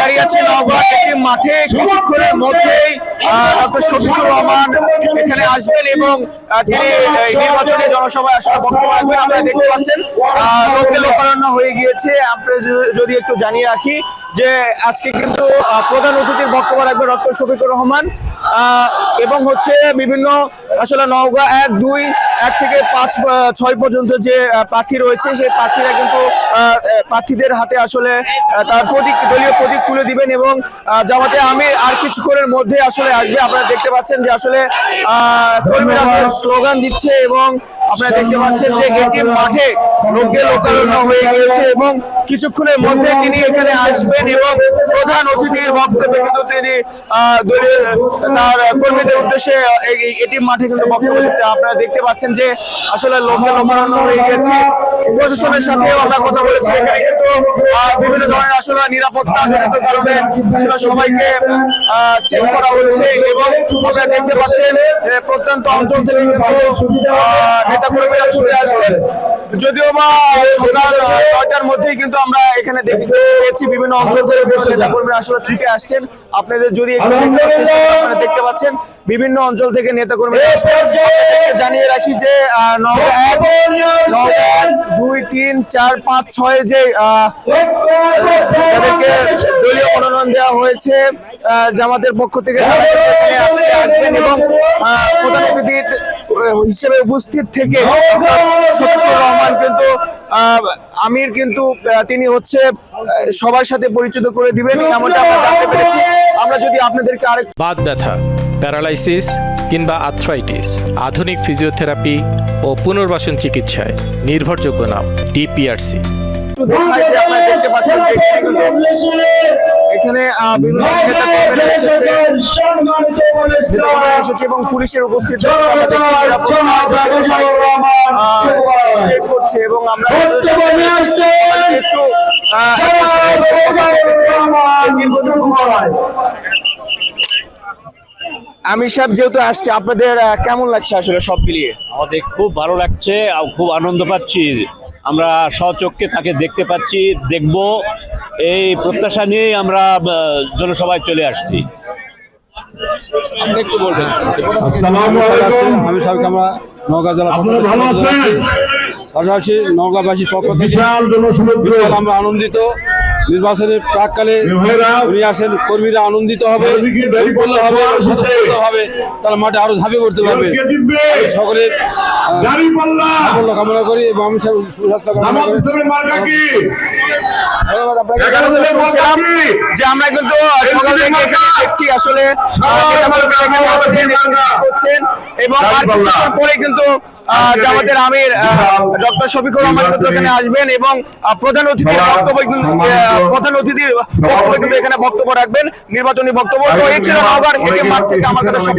দাঁড়িয়ে আছি নওগাঁ একটি মাঠে। কিছুক্ষণের মধ্যেই ডক্টর শফিকুর রহমান এখানে আসবেন এবং তিনি নির্বাচনী জনসভায় আসলে বক্তব্য রাখবেন। আপনারা দেখতে পাচ্ছেন লোকে লোকারণ্য হয়ে গিয়েছে। আপনারা যদি একটু জানিয়ে রাখি যে আজকে কিন্তু প্রধান অতিথির বক্তব্য রাখবেন ডক্টর শফিকুর রহমান এবং হচ্ছে বিভিন্ন আসলে নওগাঁ 1, 2, 1 থেকে 5, 6 পর্যন্ত যে প্রার্থী রয়েছে সেই প্রার্থীরা কিন্তু প্রার্থীদের হাতে আসলে তার দলীয় প্রতীক তুলে দিবেন এবং জামাতে আমির আর কিছুক্ষণের মধ্যে আসলে আসবে। আপনারা দেখতে পাচ্ছেন যে আসলে কর্মীরা স্লোগান দিচ্ছে এবং আপনারা দেখতে পাচ্ছেন যে এটি মাঠে লোকে লোকারণ্য হয়ে গিয়েছে এবং কিছুক্ষণের মধ্যে তিনি এখানে আসবেন এবং প্রধান অতিথির বক্তব্যে কিন্তু তিনি তার কর্মীদের উদ্দেশ্যে এটি মাঠে কিন্তু বক্তব্য দিতে আপনারা দেখতে পাচ্ছেন যে আসলে লোকে লোকারণ্য হয়ে গেছে। প্রশাসনের সাথেও আমরা কথা বলেছি, এখানে কিন্তু বিভিন্ন ধরনের আসলে নিরাপত্তা জনিত কারণে আসলে সবাইকে চেক করা হচ্ছে এবং আপনারা দেখতে পাচ্ছেন প্রত্যন্ত অঞ্চল থেকে কিন্তু নেতা কর্মীরা ছুটে আসছেন। যদিও বা সকাল 9টার মধ্যেই কিন্তু আমরা এখানে দেখেছি বিভিন্ন অঞ্চল থেকে নেতা কর্মীরা আসলে ছুটে আসছেন। আপনাদের যদি আপনারা দেখতে পাচ্ছেন বিভিন্ন অঞ্চল থেকে নেতা কর্মীরা আসছেন। জানিয়ে রাখি যে নওগাঁ 1, 2, 3, 4, 5, 6 যে তাদেরকে দলীয় মনোনয়ন দেওয়া হয়েছে জামাতের পক্ষ থেকে তারা আজকে আসবেন এবং প্রধান অতিথি হিসেবে উপস্থিত থেকে শফিকুর রহমান কিন্তু আমির কিন্তু তিনি হচ্ছে সবার সাথে পরিচিত করে দিবেন এমনটা আমরা জানতে পেরেছি। আমরা যদি আপনাদেরকে আরেক বাত ব্যথা, প্যারালাইসিস কিংবা আর্থ্রাইটিস, আধুনিক ফিজিওথেরাপি ও পুনর্বাসন চিকিৎসায় নির্ভরযোগ্য নাম ডিপিআরসি। আপনারা দেখতে পাচ্ছেন এখানে বিভিন্ন নেতা কর্মীরা এসেছে এবং পুলিশের উপস্থিতি করছে এবং আমরা একটু আমির সাহেব যেহেতু আসছে, আপনাদের কেমন লাগছে আসলে সব মিলিয়ে? আমাদের খুব ভালো লাগছে, খুব আনন্দ পাচ্ছি। আমরা স্বচক্ষে তাকে দেখতে পাচ্ছি, দেখব এই প্রত্যাশা নিয়েই আমরা জনসভায় চলে আসছি। আপনি একটু বলবেন। আমি সবাইকে আমরা নওগাঁ জেলা পাশাপাশি নওগাঁবাসীর পক্ষ থেকে বিশাল আমরা আনন্দিত। নির্বাচনের প্রাককালে উনি আসেন, কর্মীরা আনন্দিত হবে, তারা মাঠে আরো ঝাঁপিয়ে পড়তে পারবে। সকলের সাফল্য কামনা করি এবং আমি সুস্বাস্থ্য কামনা করি। ধন্যবাদ আপনাকে। শুনছিলাম যে আমরা কিন্তু সকাল থেকে এখানে দেখছি আসলে এবং পরে কিন্তু জামাতের আমির ডক্টর শফিকুর রহমান এখানে আসবেন এবং প্রধান অতিথির বক্তব্য কিন্তু এখানে বক্তব্য রাখবেন, নির্বাচনী বক্তব্য। তো এই ছিল নওগাঁর মাঠ থেকে আমার কাছে সব